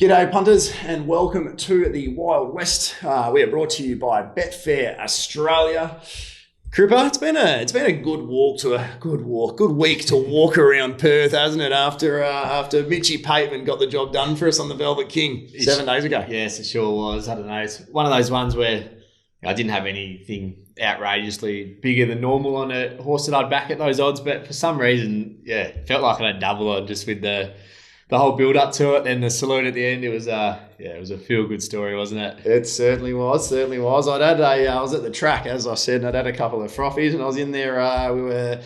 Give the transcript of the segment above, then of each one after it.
G'day punters and welcome to the Wild West. We are brought to you by Betfair Australia. Cripper, it's been a good week to walk around Perth, hasn't it? After Mitchy Pateman got the job done for us on the Velvet King 7 days ago. Yes, it sure was. I don't know. It's one of those ones where I didn't have anything outrageously bigger than normal on a horse that I'd back at those odds, but for some reason, it felt like I had double on just with the whole build up to it and the salute at the end. It was a feel good story, wasn't it? It certainly was. I was at the track, as I said, and I'd had a couple of frothies, and I was in there. We were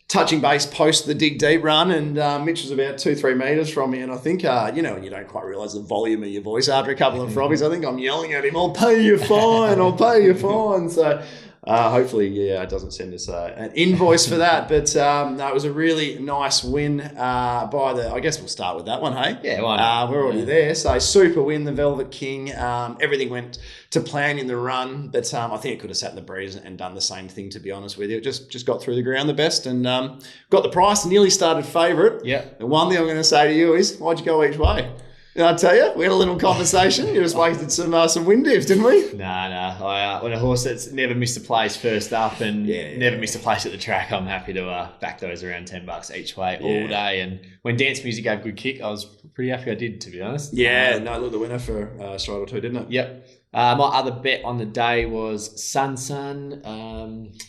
touching base post the dig deep run, and Mitch was about 2-3 meters from me, and I think when you don't quite realize the volume of your voice after a couple of frothies, I think I'm yelling at him, "I'll pay you fine, I'll pay you fine." So. Hopefully, it doesn't send us an invoice for that. But no, it was a really nice win I guess we'll start with that one, hey? Yeah, why not? We're already there. So super win, the Velvet King. Everything went to plan in the run, but I think it could have sat in the breeze and done the same thing, to be honest with you. It just got through the ground the best and got the price, nearly started favourite. Yeah. The one thing I'm going to say to you is, why'd you go each way? And I tell you, we had a little conversation. You just wasted some wind dips, didn't we? No. When a horse that's never missed a place first up and never missed a place at the track, I'm happy to back those around $10 each way all day. And when dance music gave a good kick, I was pretty happy I did, to be honest. Yeah, look, the winner for a stride or two, didn't it? Yep. My other bet on the day was Sun.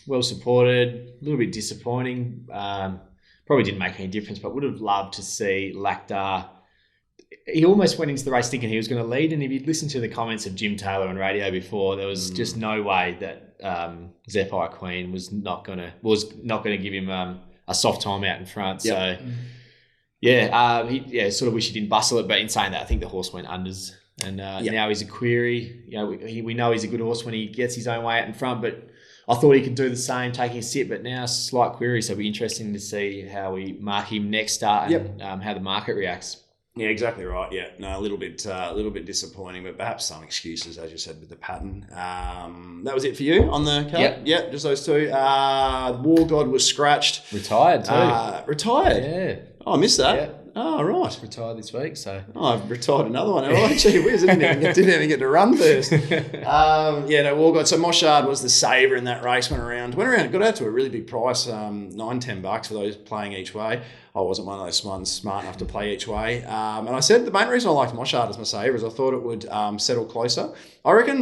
Well supported, a little bit disappointing. Probably didn't make any difference, but would have loved to see Lactar. He almost went into the race thinking he was going to lead, and if you'd listened to the comments of Jim Taylor on radio before, there was just no way that Zephyr Queen was not going to give him a soft time out in front. Yep. So he sort of wish he didn't bustle it, but in saying that, I think the horse went unders, and now he's a query. We know he's a good horse when he gets his own way out in front, but I thought he could do the same, taking a sit, but now slight query. So it'll be interesting to see how we mark him next start and how the market reacts. Yeah, exactly right. Yeah, no, a little bit disappointing, but perhaps some excuses, as you said, with the pattern. That was it for you on the card? Yep, just those two. War God was scratched. Retired too. Retired? Yeah. Oh, I missed that. Yeah. Oh, right. Retired this week, so. Oh, I've retired another one. Oh, gee whiz, I didn't even get to run first. War God. So Moshard was the saver in that race, went around, got out to a really big price, $9-10 for those playing each way. I wasn't one of those ones smart enough to play each way. And I said the main reason I liked Moshard as my saver is I thought it would settle closer. I reckon,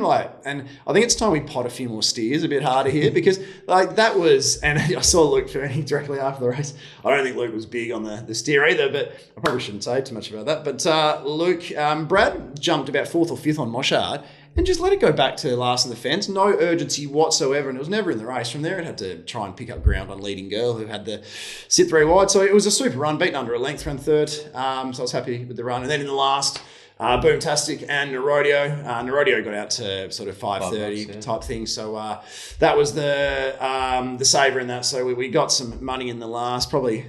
and I think it's time we pot a few more steers a bit harder here because, that was, and I saw Luke Fernie directly after the race. I don't think Luke was big on the steer either, but I probably shouldn't say too much about that. But Luke, Brad jumped about 4th or 5th on Moshard and just let it go back to last in the fence. No urgency whatsoever, and it was never in the race. From there, it had to try and pick up ground on Leading Girl, who had the sit 3 wide. So it was a super run, beaten under a length, ran third. So I was happy with the run. And then in the last, Boomtastic and Nerodio. Nerodio got out to sort of 5:30 type thing. So that was the saver in that. So we got some money in the last, probably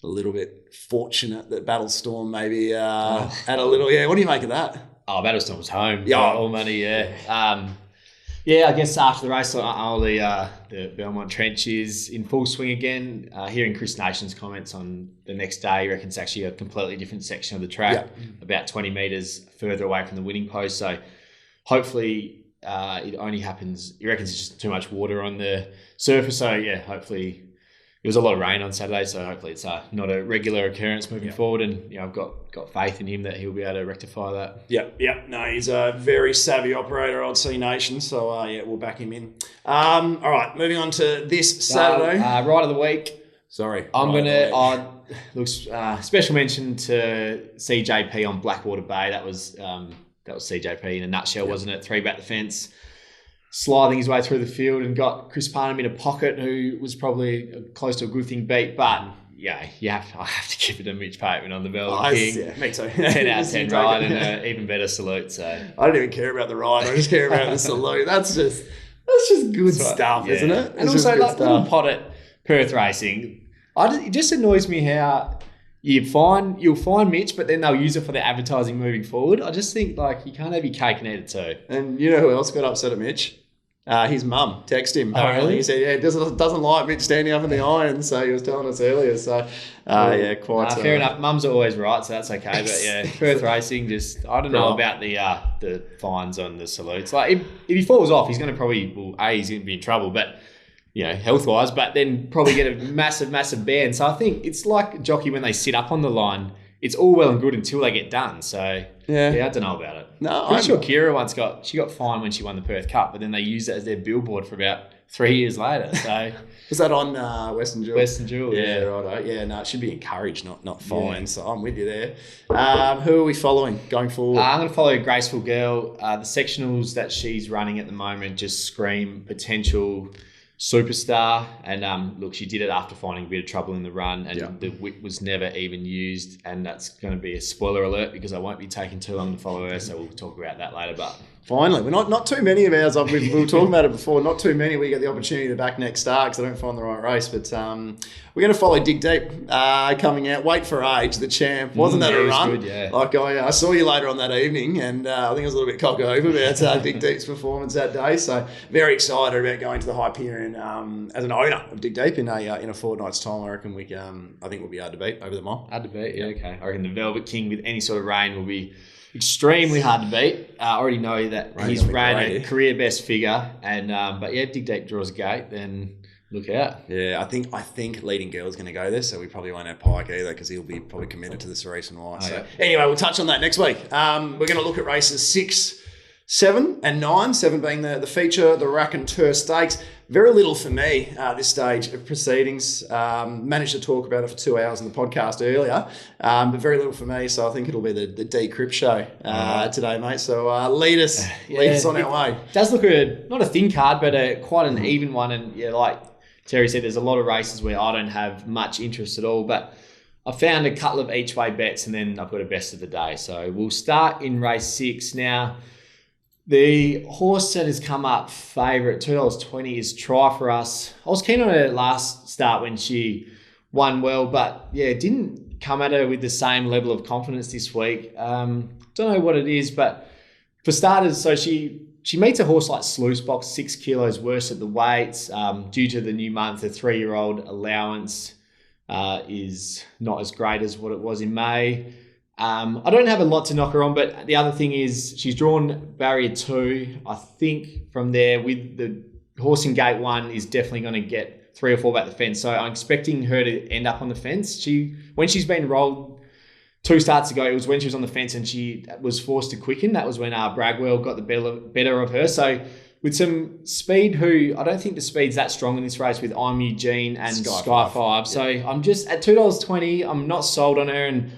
a little bit fortunate that Battlestorm maybe had a little. Yeah, what do you make of that? Oh, Battlestorm was home. Yeah. All money, yeah. I guess after the race, the Belmont trench is in full swing again. Hearing Chris Nation's comments on the next day, he reckons it's actually a completely different section of the track, about 20 metres further away from the winning post. So hopefully it only happens, he reckons it's just too much water on the surface. So, hopefully there was a lot of rain on Saturday, so hopefully it's not a regular occurrence moving forward. And I've got faith in him that he'll be able to rectify that. Yeah. No, he's a very savvy operator, I'd say, Nation. So we'll back him in. All right, moving on to this Saturday. Ride of the week. Sorry, I'm special mention to CJP on Blackwater Bay. That was CJP in a nutshell, wasn't it? 3 back the fence, sliding his way through the field and got Chris Parnham in a pocket, who was probably close to a good thing beat. But I have to give it to Mitch Pateman on the Velvet King. Yeah, me too. 10 out of 10 ride and an even better salute. So I don't even care about the ride. I just care about the salute. That's just good stuff, isn't it? And also, little pot at Perth racing. It just annoys me how you'll find Mitch, but then they'll use it for their advertising moving forward. I just think you can't have your cake and eat it too. And you know who else got upset at Mitch? His mum texted him. Oh, really? He said, "Yeah, doesn't like Mitch standing up in the iron." So he was telling us earlier. So, Fair enough. Mums are always right, so that's okay. But yeah, Perth Racing, just I don't know about the fines on the salutes. Like if he falls off, he's going to he's going to be in trouble. But health wise, but then probably get a massive ban. So I think it's like a jockey when they sit up on the line. It's all well and good until they get done. So yeah, I don't know about it. No, pretty sure Kira once got fined when she won the Perth Cup, but then they used it as their billboard for about 3 years later. So was that on Western Jewel? Western Jewel, yeah, right. Yeah, no, it should be encouraged, not fined. Yeah. So I'm with you there. Who are we following going forward? I'm going to follow Graceful Girl. The sectionals that she's running at the moment just scream potential superstar, and look, she did it after finding a bit of trouble in the run, and the whip was never even used, and that's going to be a spoiler alert because I won't be taking too long to follow her, so we'll talk about that later. But finally, we're not too many of ours. We were talking about it before. Not too many. We get the opportunity to back next start because I don't find the right race. But we're going to follow Dig Deep coming out. Wait for Age, the champ. Wasn't that a run? Good, yeah. Like I saw you later on that evening, and I think I was a little bit cock over about Dig Deep's performance that day. So very excited about going to the Hyperion as an owner of Dig Deep in a fortnight's time. I reckon I think we'll be hard to beat over the mile. Hard to beat, yeah. Okay. I reckon the Velvet King with any sort of rain will be extremely hard to beat. I already know that he's ran a career best figure, and but yeah, if Dig Deep draws a gate, then look out. Yeah, I think Leading Girl is going to go there, so we probably won't have Pike either because he'll be probably committed to the Cerise and White. Anyway, we'll touch on that next week. We're going to look at races 6, 7 and 9, 7 being the feature, the Raconteur Stakes. Very little for me this stage of proceedings. Managed to talk about it for 2 hours in the podcast earlier, but very little for me. So I think it'll be the Decrypt show today, mate. So lead us on our way. It does look not a thin card, but quite an even one. And yeah, like Terry said, there's a lot of races where I don't have much interest at all, but I found a couple of each way bets, and then I've got a best of the day. So we'll start in race 6 now. The horse that has come up favourite, $2.20, is Try For Us. I was keen on her last start when she won well, but yeah, didn't come at her with the same level of confidence this week. Don't know what it is, but for starters, so she meets a horse like Sluice Box, 6 kilos worse at the weights. Due to the new month, the 3-year-old allowance is not as great as what it was in May. I don't have a lot to knock her on, but the other thing is she's drawn barrier 2. I think from there with the horse in gate 1 is definitely going to get 3 or 4 back the fence. So I'm expecting her to end up on the fence. When she's been rolled 2 starts ago, it was when she was on the fence and she was forced to quicken. That was when Bragwell got the better of her. So with some speed, who I don't think the speed's that strong in this race with I'm Eugene and Sky 5. So I'm just at $2.20. I'm not sold on her, and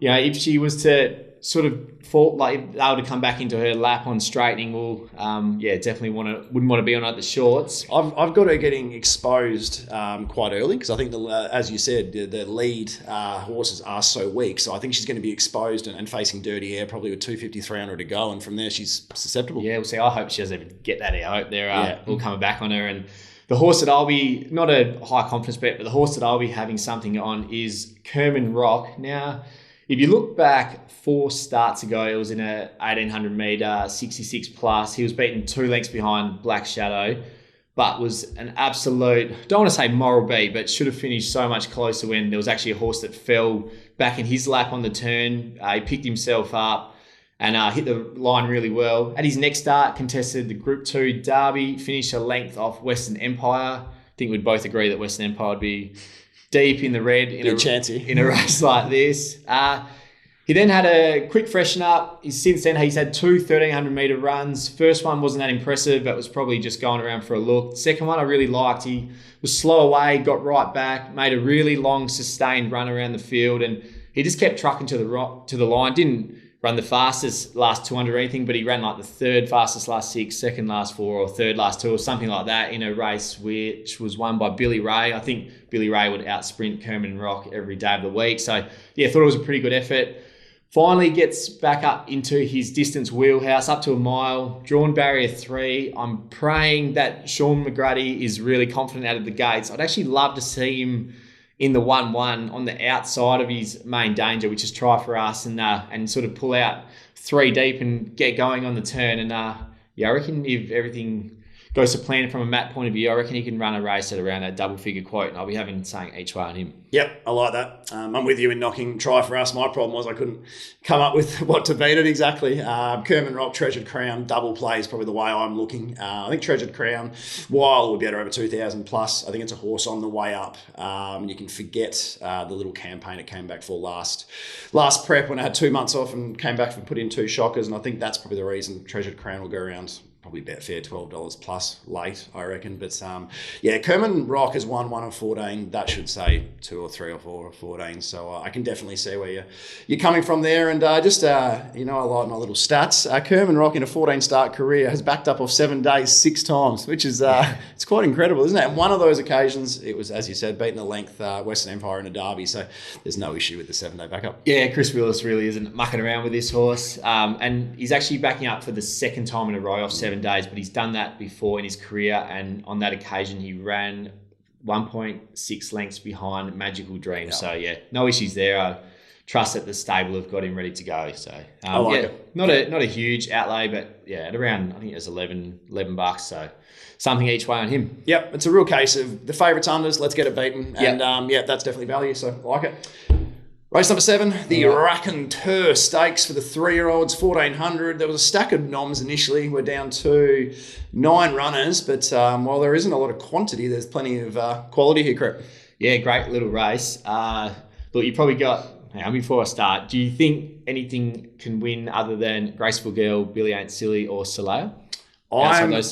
if she was to sort of fall, like if they were to come back into her lap on straightening, definitely wouldn't want to be on at the shorts. I've got her getting exposed quite early because I think, as you said, the lead horses are so weak. So I think she's going to be exposed and facing dirty air probably with 250, 300 to go. And from there, she's susceptible. Yeah, we'll see. I hope she doesn't even get that out. I hope they're all coming back on her. And the horse that I'll be, not a high confidence bet, but the horse that I'll be having something on is Kerman Rock. Now, if you look back 4 starts ago, it was in a 1,800 metre, 66 plus. He was beaten 2 lengths behind Black Shadow, but was an absolute, don't want to say moral beat, but should have finished so much closer when there was actually a horse that fell back in his lap on the turn. He picked himself up and hit the line really well. At his next start, contested the Group 2 Derby, finished a length off Western Empire. I think we'd both agree that Western Empire would be deep in the red in a race like this. He then had a quick freshen up. Since then, he's had 2 1,300 metre runs. First one wasn't that impressive, but was probably just going around for a look. Second one I really liked. He was slow away, got right back, made a really long, sustained run around the field, and he just kept trucking to the line. Didn't run the fastest last 200 or anything, but he ran like the 3rd fastest last 6, 2nd last 4, or 3rd last 2, or something like that in a race which was won by Billy Ray. I think Billy Ray would outsprint Kerman Rock every day of the week. So, yeah, thought it was a pretty good effort. Finally gets back up into his distance wheelhouse, up to a mile, drawn barrier 3. I'm praying that Sean McGrady is really confident out of the gates. I'd actually love to see him in the 1-1 on the outside of his main danger, which is Try For Us, and sort of pull out 3 deep and get going on the turn. And I reckon if everything goes to plan from a Matt point of view, I reckon he can run a race at around that double figure quote, and I'll be having saying each way on him. Yep, I like that. I'm with you in knocking try for us. My problem was I couldn't come up with what to beat it exactly. Kerman Rock, Treasured Crown, double play is probably the way I'm looking. I think Treasured Crown, while we'll be over 2,000 plus, I think it's a horse on the way up. You can forget the little campaign it came back for last prep when I had 2 months off and came back and put in 2 shockers, and I think that's probably the reason Treasured Crown will go around probably about fair $12 plus late, I reckon. But yeah, Kerman Rock has won 1 of 14. That should say 2 or 3 or 4 or 14. So I can definitely see where you're coming from there. And I like my little stats. Kerman Rock in a 14 start career has backed up off 7 days 6 times, which is it's quite incredible, isn't it? And one of those occasions, it was, as you said, beating the length Western Empire in a derby. So there's no issue with the 7-day backup. Yeah, Chris Willis really isn't mucking around with this horse. And he's actually backing up for the second time in a row off 7 days, but he's done that before in his career, and on that occasion he ran 1.6 lengths behind Magical Dream. Yep. So yeah, no issues there. I trust that the stable have got him ready to go. So I like it. Not a huge outlay, but yeah, at around, I think it was $11. So something each way on him. Yep, it's a real case of the favourites unders, let's get it beaten. And that's definitely value, so I like it. Race number 7, the Raconteur Stakes for the 3-year-olds, 1,400. There was a stack of noms initially. We're down to 9 runners, but while there isn't a lot of quantity, there's plenty of quality here, Crep. Yeah, great little race. Look, you probably got, before I start, do you think anything can win other than Graceful Girl, Billy Ain't Silly, or Soleil? I'm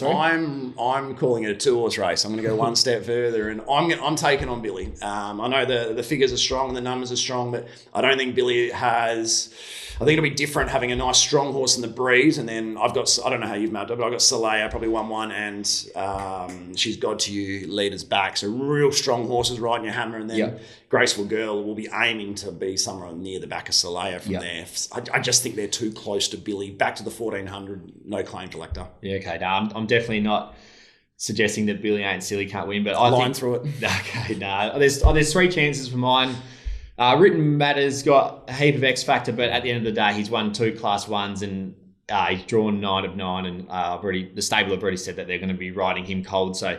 calling it a 2-horse race. I'm going to go one step further, and I'm taking on Billy. I know the figures are strong and the numbers are strong, but I don't think Billy has. I think it'll be different having a nice strong horse in the breeze, and then I don't know how you've mapped it, but I've got Soleil, probably 1-1, and She's God to You leaders back. So real strong horses riding your hammer, and then Graceful Girl will be aiming to be somewhere near the back of Soleil from there. I just think they're too close to Billy. Back to the 1,400, no claim to Lecter. Yeah, okay. No, I'm definitely not suggesting that Billy Ain't Silly can't win, but I line through it. Okay, no. There's 3 chances for mine. Written Matter's got a heap of X factor, but at the end of the day, he's won 2 Class 1s and he's drawn 9 of 9, and the stable have already said that they're going to be riding him cold, so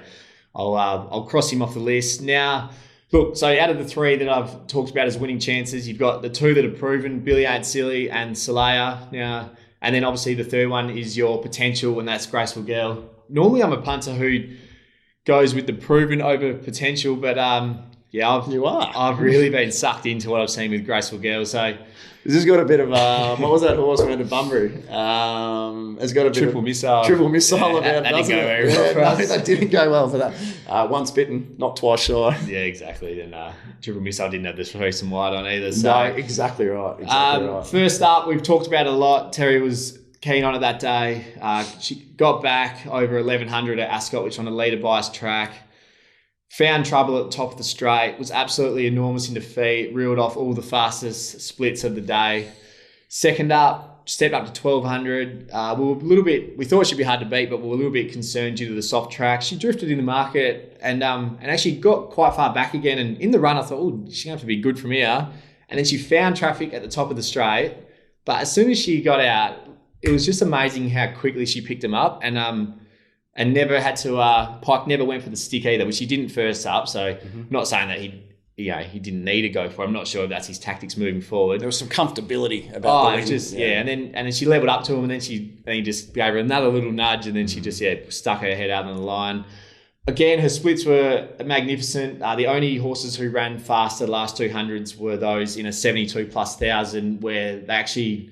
I'll cross him off the list. Now, look, so out of the 3 that I've talked about as winning chances, you've got the 2 that have proven, Billy Ain't Silly and Soleil. Now, and then obviously the third one is your potential, and that's Graceful Girl. Normally I'm a punter who goes with the proven over potential, but I've really been sucked into what I've seen with Graceful Girl. So this has got a bit of what was that horse we went to Bunbury? It's got a bit triple missile. Triple missile about it. That didn't go very well for us. That didn't go well for that. Once bitten, not twice shy. Yeah, exactly. And triple missile didn't have the face and white on either. So. No, exactly right. First up, we've talked about it a lot. Terry was keen on it that day. She got back over 1,100 at Ascot, which on a leader bias track. Found trouble at the top of the straight, was absolutely enormous in defeat, reeled off all the fastest splits of the day. Second up, stepped up to 1,200. We thought she'd be hard to beat, but we were a little bit concerned due to the soft track. She drifted in the market and actually got quite far back again. And in the run, I thought, she's going to have to be good from here. And then she found traffic at the top of the straight. But as soon as she got out, it was just amazing how quickly she picked him up. And never had to, Pike never went for the stick either, which he didn't first up. So not saying that he didn't need to go for it. I'm not sure if that's his tactics moving forward. There was some comfortability about the win. And then she leveled up to him, and then he just gave her another little nudge, and then she just stuck her head out on the line. Again, her splits were magnificent. The only horses who ran faster the last 200s were those in a 72 plus 1,000, where they actually.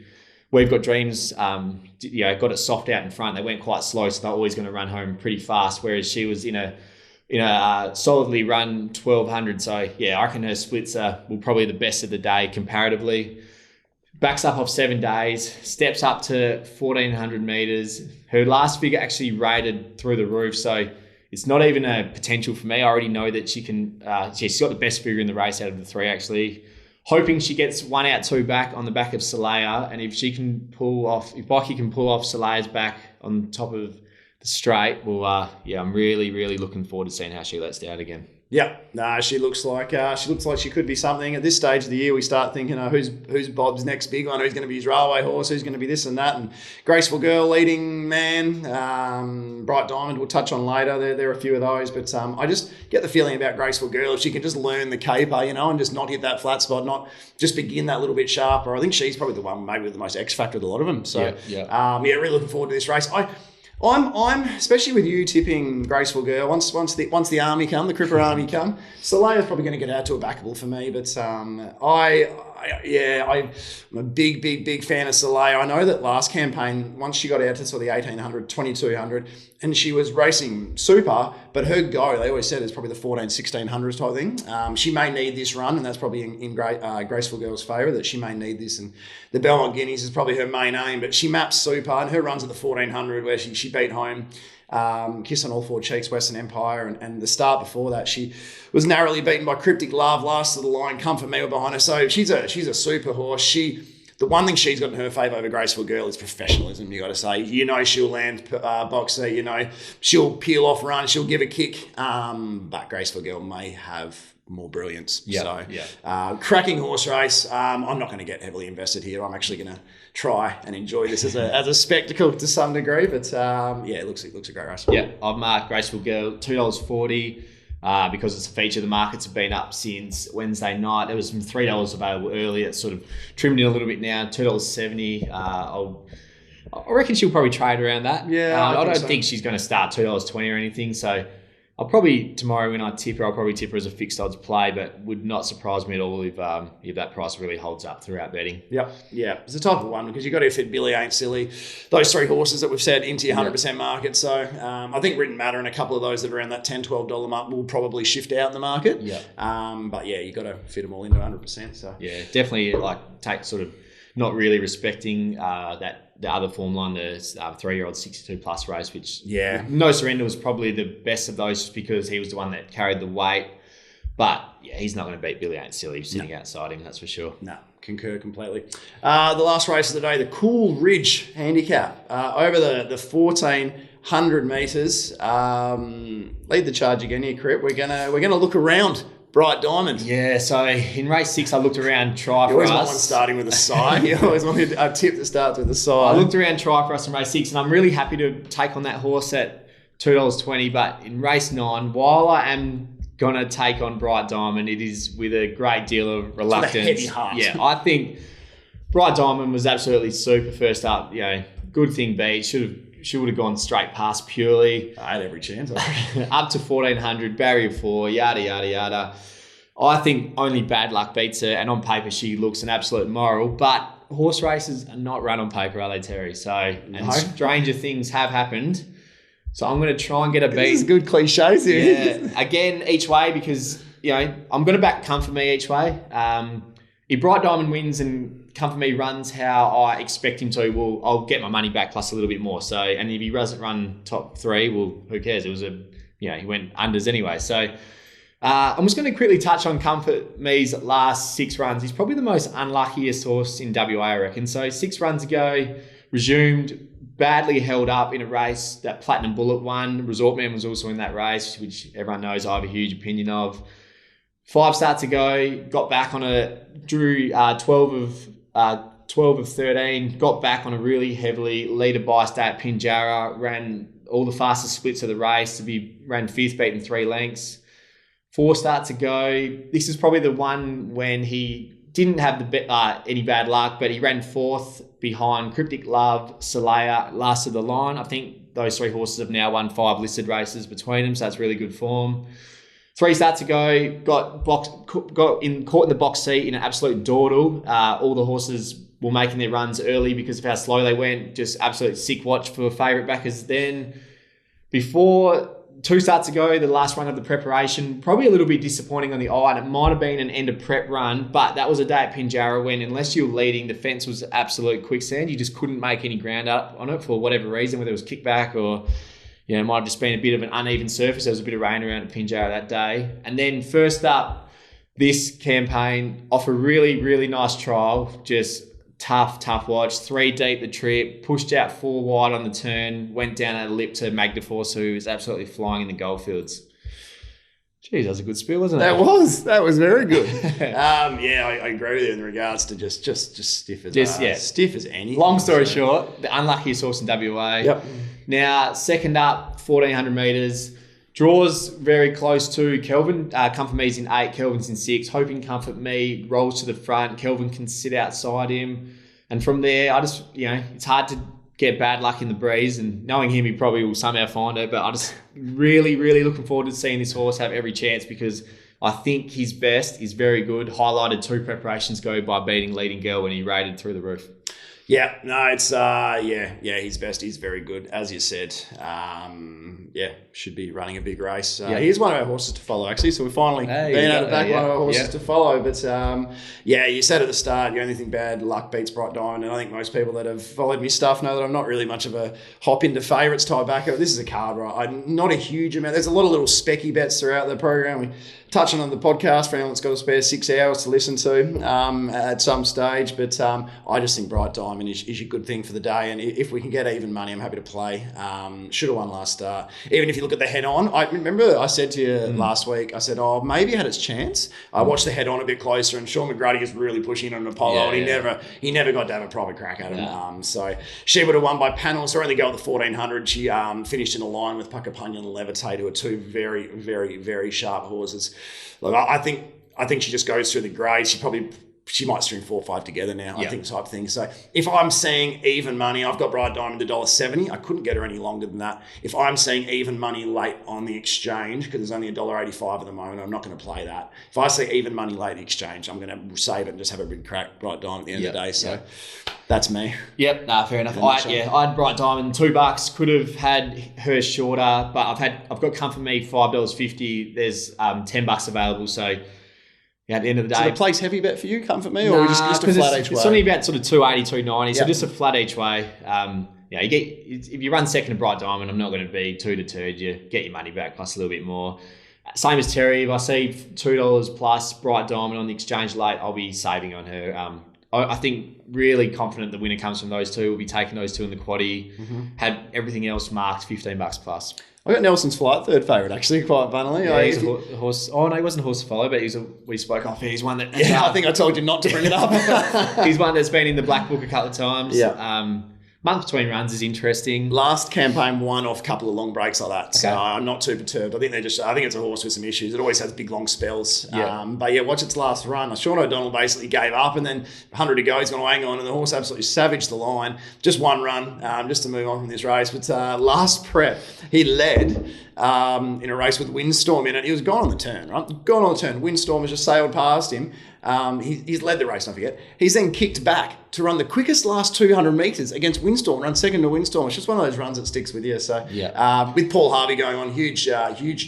We've Got Dreams, got it soft out in front. They went quite slow, so they're always going to run home pretty fast. Whereas she was in a solidly run 1,200. So yeah, I reckon her splits were probably the best of the day comparatively. Backs up off 7 days, steps up to 1,400 meters. Her last figure actually rated through the roof, so it's not even a potential for me. I already know that she can. She's got the best figure in the race out of the 3 actually. Hoping she gets 1 out 2 back on the back of Soleil, and if Bikey can pull off Soleil's back on top of the straight, I'm really, really looking forward to seeing how she lets down again. Yeah, no, she looks like she could be something. At this stage of the year, we start thinking, who's Bob's next big one? Who's going to be his railway horse? Who's going to be this and that? And Graceful Girl, Leading Man, Bright Diamond. We'll touch on later. There are a few of those, but I just get the feeling about Graceful Girl, if she can just learn the caper, and just not hit that flat spot, not just begin that little bit sharper. I think she's probably the one maybe with the most X factor of a lot of them. So really looking forward to this race. I'm especially with you tipping Graceful Girl. Once the army come, the Cripper army come, Solaya's probably going to get out to a backable for me. But I'm a big fan of Solaya. I know that last campaign, once she got out to sort of the 1800, 2200, and she was racing super, but her go, they always said, is probably the 14, 1600s type thing. She may need this run, and that's probably in Graceful Girl's favour, that she may need this. And the Belmont Guineas is probably her main aim, but she maps super, and her runs at the 1400 where she beat home Kiss on All Four Cheeks, Western Empire, and the start before that, she was narrowly beaten by Cryptic Love. Last of the line, Comfort Me were behind her. So she's a super horse. The one thing she's got in her favour over Graceful Girl is professionalism, you got to say. She'll land boxer, she'll peel off run, she'll give a kick, but Graceful Girl may have more brilliance. Cracking horse race. I'm not going to get heavily invested here. I'm actually going to try and enjoy this as a spectacle to some degree, but it looks a great race. Yeah, I've marked Graceful Girl $2.40. Because it's a feature. The markets have been up since Wednesday night. There was some $3 available early. It's sort of trimmed in a little bit now, $2.70. I reckon she'll probably trade around that. Yeah, I don't think she's going to start $2.20 or anything. So I'll probably, tomorrow when I tip her, I'll probably tip her as a fixed odds play, but would not surprise me at all if that price really holds up throughout betting. Yep. Yeah. It's a type of one because you've got to fit Billy Ain't Silly, those three horses that we've said into your 100% market. So I think Written Matter and a couple of those that are around that $10, $12 mark will probably shift out in the market. Yeah. But yeah, you've got to fit them all into 100%. So yeah, definitely take sort of not really respecting that. The other form line, the 3-year-old 62 plus race, which No Surrender was probably the best of those just because he was the one that carried the weight. But yeah, he's not going to beat Billy Ain't Silly sitting outside him, that's for sure. No, concur completely. The last race of the day, the Cool Ridge Handicap over the 1400 metres. Lead the charge again here, Crip. We're gonna look around Bright Diamond. Yeah, so in race 6, I looked around Try You for always Us. want one starting with a side. You always want a tip that starts with a side. I looked around Try for Us in race 6, and I'm really happy to take on that horse at $2.20. But in race 9, while I am going to take on Bright Diamond, it is with a great deal of reluctance. With a heavy heart. Yeah, I think Bright Diamond was absolutely super first up. Good thing beat. She would have gone straight past Purely. I had every chance. Up to 1400, barrier 4, yada, yada, yada. I think only bad luck beats her, and on paper she looks an absolute moral, but horse races are not run on paper, are they, Terry? And stranger things have happened. So I'm going to try and get a beat. This is good cliches here. Yeah, again, each way because, I'm going to back Comfort Me each way. If Bright Diamond wins and Comfort Me runs how I expect him to, I'll get my money back plus a little bit more. So, and if he doesn't run top 3, who cares? It was he went unders anyway. So I'm just going to quickly touch on Comfort Me's last 6 runs. He's probably the most unluckiest horse in WA, I reckon. So 6 runs ago, resumed, badly held up in a race that Platinum Bullet won. Resort Man was also in that race, which everyone knows I have a huge opinion of. 5 starts ago, got back on drew 12 of 13, got back on a really heavily leader by stay at Pinjarra, ran all the fastest splits of the race ran 5th, beaten 3 lengths. 4 starts ago, this is probably the one when he didn't have any bad luck, but he ran 4th behind Cryptic Love, Solaya, last of the line. I think those 3 horses have now won 5 listed races between them, so that's really good form. 3 starts ago, caught in the box seat in an absolute dawdle. All the horses were making their runs early because of how slow they went. Just absolute sick watch for favourite backers then. Before 2 starts ago, the last run of the preparation, probably a little bit disappointing on the eye, and it might have been an end of prep run, but that was a day at Pinjarra when, unless you were leading, the fence was absolute quicksand. You just couldn't make any ground up on it for whatever reason, whether it was kickback or it might have just been a bit of an uneven surface. There was a bit of rain around at Pinjarra that day. And then first up this campaign, off a really, really nice trial, just tough watch. 3 deep the trip, pushed out 4 wide on the turn, went down at a lip to Magda Force, who was absolutely flying in the goldfields. Geez, that was a good spiel, wasn't it? That was very good. I agree with you in regards to just stiff as stiff as anything. Long story short, the unluckiest horse in WA. Yep. Now, second up, 1,400 metres. Draws very close to Kelvin. Comfort Me's in 8, Kelvin's in 6. Hoping Comfort Me rolls to the front. Kelvin can sit outside him. And from there, I just, it's hard to get bad luck in the breeze. And knowing him, he probably will somehow find it. But I just really, really looking forward to seeing this horse have every chance, because I think his best is very good. Highlighted 2 preparations go by beating Leading Girl when he rated through the roof. Yeah, no, it's his best is very good, as you said. Should be running a big race. He's one of our horses to follow, actually. So we're finally being able to back one of our horses to follow. But you said at the start, the only thing bad, luck beats Bright Diamond. And I think most people that have followed me stuff know that I'm not really much of a hop into favourites type backer. This is a card, right? Not a huge amount. There's a lot of little specky bets throughout the program. We touching on the podcast for anyone that's got a spare 6 hours to listen to at some stage. But I just think Bright Diamond is a good thing for the day. And if we can get even money, I'm happy to play. Should have won last start. Even if you look at the head on, I remember I said to you last week, I said, maybe it had its chance. I watched the head on a bit closer, and Sean McGrady is really pushing on Apollo, and he never got to have a proper crack at him. Yeah. So she would have won by panels. Her only go at the 1,400. She finished in a line with Puckapunya and Levitate, who are 2 very, very, very sharp horses. Look, I think she just goes through the grades. She might string 4 or 5 together now, I think, type thing. So if I'm seeing even money, I've got Bright Diamond $1.70. I couldn't get her any longer than that. If I'm seeing even money late on the exchange, because there's only $1.85 at the moment, I'm not going to play that. If I see even money late at the exchange, I'm going to save it and just have a big crack Bright Diamond at the end of the day. So that's me. Yep, fair enough. I had Bright Diamond $2. Could have had her shorter, but I've got Comfort Me $5.50. There's $10 available, so. Yeah, at the end of the day. So the place heavy bet for you, Comfort Me, or just a flat each way? It's only about sort of 280, 290, so just a flat each way. You get if you run second to Bright Diamond, I'm not going to be 2 to 2. You get your money back plus a little bit more. Same as Terry. If I see $2 plus Bright Diamond on the exchange late, I'll be saving on her. I think really confident the winner comes from those 2. We'll be taking those 2 in the quaddie. Had everything else marked $15 plus. I got Nelson's Flight third favourite, actually, quite funnily. Yeah, he's a horse. Oh, no, he wasn't a horse to follow, but we spoke off. He's one that... I think I told you not to bring it up. He's one that's been in the Black Book a couple of times. Yeah. Month between runs is interesting. Last campaign won off a couple of long breaks like that, so I'm not too perturbed. I think it's a horse with some issues. It always has big long spells. Watch its last run. Sean O'Donnell basically gave up, and then 100 to go, he's going to hang on, and the horse absolutely savaged the line. Just one run, just to move on from this race. But last prep, he led in a race with Windstorm in it. He was gone on the turn, right? Gone on the turn. Windstorm has just sailed past him. He's led the race, don't forget. He's then kicked back to run the quickest last 200 metres against Windstorm, run second to Windstorm. It's just one of those runs that sticks with you. So with Paul Harvey going on, huge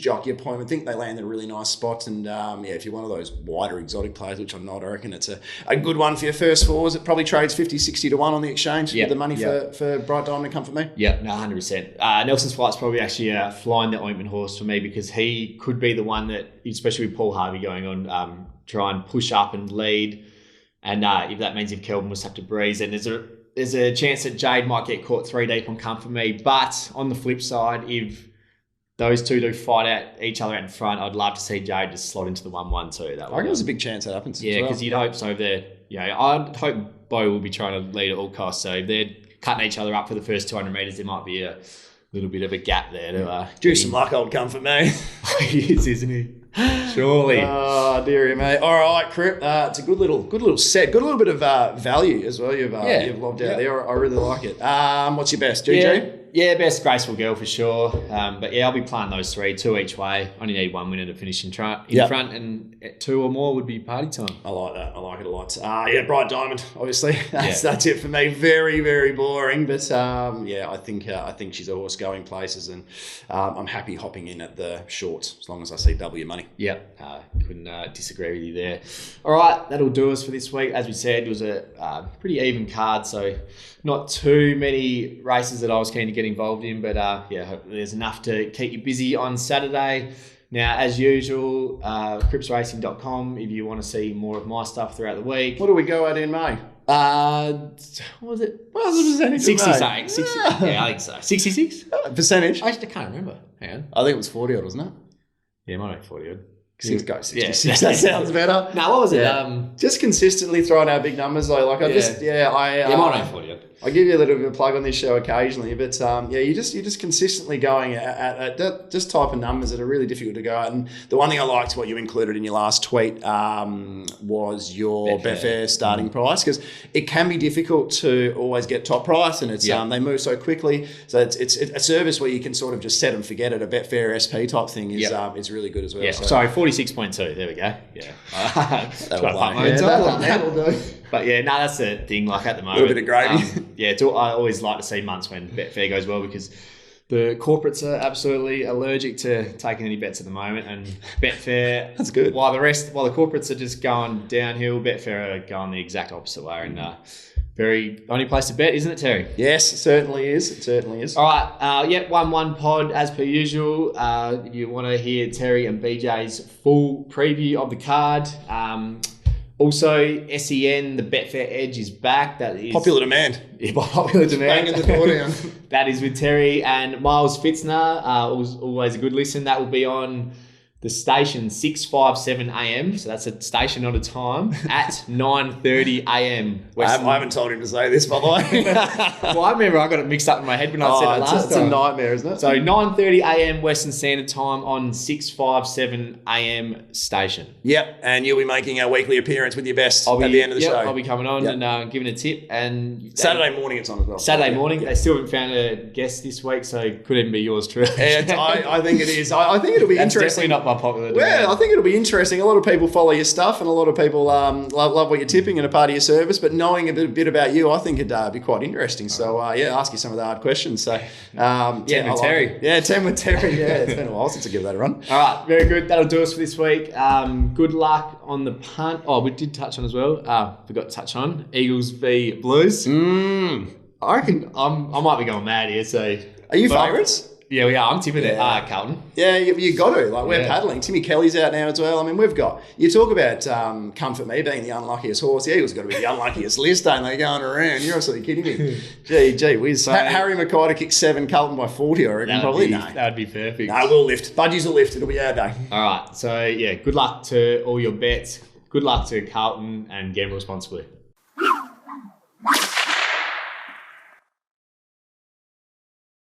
jockey appointment. I think they landed a really nice spot. And if you're one of those wider exotic players, which I'm not, I reckon it's a good one for your first fours. It probably trades 50, 60 to 1 on the exchange to get the money for Bright Diamond and Comfort Me. Yeah, no, 100%. Nelson's Flight's probably actually a flying the ointment horse for me, because he could be the one that, especially with Paul Harvey going on, try and push up and lead. And if that means if Kelvin was to have to breeze, then there's a chance that Jade might get caught 3 deep on Comfort Me. But on the flip side, if those 2 do fight out each other out in front, I'd love to see Jade just slot into the 1-1 too. I reckon there's a big chance that happens. Yeah, because you'd hope so. I'd hope Bo will be trying to lead at all costs. So if they're cutting each other up for the first 200 metres, there might be a little bit of a gap there to do some luck, old Comfort Me. He is, isn't he? Surely. Oh, dearie mate. All right, Crip. It's a good little set. Good little bit of value as well. You've lobbed out there. I really like it. What's your best, GG? Yeah, best Graceful Girl for sure. But I'll be playing those 3, 2 each way. Only need 1 winner to finish in front, and 2 or more would be party time. I like that. I like it a lot. Bright Diamond, obviously. That's it for me. Very, very boring. But I think she's a horse going places, and I'm happy hopping in at the shorts as long as I see W money. Yep, couldn't disagree with you there. All right, that'll do us for this week. As we said, it was a pretty even card, so not too many races that I was keen to get involved in, but hopefully there's enough to keep you busy on Saturday. Now, as usual, cripsracing.com if you want to see more of my stuff throughout the week. What do we go at in May? What was it? What was the percentage? 66. 60, yeah, I think so. 66? Percentage? I can't remember. Hang on. I think it was 40 odd, wasn't it? Yeah, might be 40 odd. Go 66. That sounds better. No, what was it? Just consistently throwing out big numbers though. Like I might be 40 odd. I give you a little bit of a plug on this show occasionally, but you're just consistently going at just type of numbers that are really difficult to go at. And the one thing I liked what you included in your last tweet was your Betfair starting price, because it can be difficult to always get top price, and it's they move so quickly. So it's a service where you can sort of just set and forget it. A Betfair SP type thing is really good as well. Yeah, so. sorry, 46.2. There we go. Yeah, that'll do. But yeah, no, that's the thing. Like at the moment, A little bit of gravy. I always like to see months when Betfair goes well, because the corporates are absolutely allergic to taking any bets at the moment, and Betfair. That's good. While the corporates are just going downhill, Betfair are going the exact opposite way, and very only place to bet, isn't it, Terry? Yes, it certainly is. It certainly is. All right, 1-1 pod as per usual. If you want to hear Terry and BJ's full preview of the card. Also, SEN, the Betfair Edge is back. That is popular demand. Yeah, by popular demand. Banging the door down. That is with Terry and Miles Fitzner. Always a good listen. That will be on the station 6:57 a.m. So that's a station, not a time, at 9:30 a.m. I haven't told him to say this, by the way. Well, I remember I got it mixed up in my head when I said it last time. It's a nightmare, isn't it? So 9:30 a.m. Western Standard Time on 6:57 a.m. station. Yep, and you'll be making a weekly appearance with your best at the end of the show. I'll be coming on and giving a tip. And Saturday morning it's on as well. Saturday morning. They still haven't found a guest this week, so it could even be yours truly. I think it is. I think it'll be That's interesting. Definitely not my popular demand. Well, I think it'll be interesting. A lot of people follow your stuff, and a lot of people love what you're tipping and a part of your service. But knowing a bit about you, I think it'd be quite interesting. So ask you some of the hard questions. So 10 with Terry. 10 with Terry. Yeah, it's been a while since I give that a run. All right, very good. That'll do us for this week. Good luck on the punt. Oh, we did touch on as well. Forgot to touch on Eagles v Blues. I reckon I might be going mad here. So are you favourites? Yeah, we are. I'm tipping it. Carlton. Yeah, you got to. Like, we're paddling. Timmy Kelly's out now as well. I mean, we've got... You talk about Comfort Me being the unluckiest horse. The Eagles got to be the unluckiest list, don't they, going around? You're absolutely kidding me. Gee whiz. So, Harry Mackay to kick 7, Carlton by 40, I reckon. Probably. No. That would be perfect. No, we'll lift. Budgies will lift. It'll be our day. All right. So, good luck to all your bets. Good luck to Carlton, and gamble responsibly.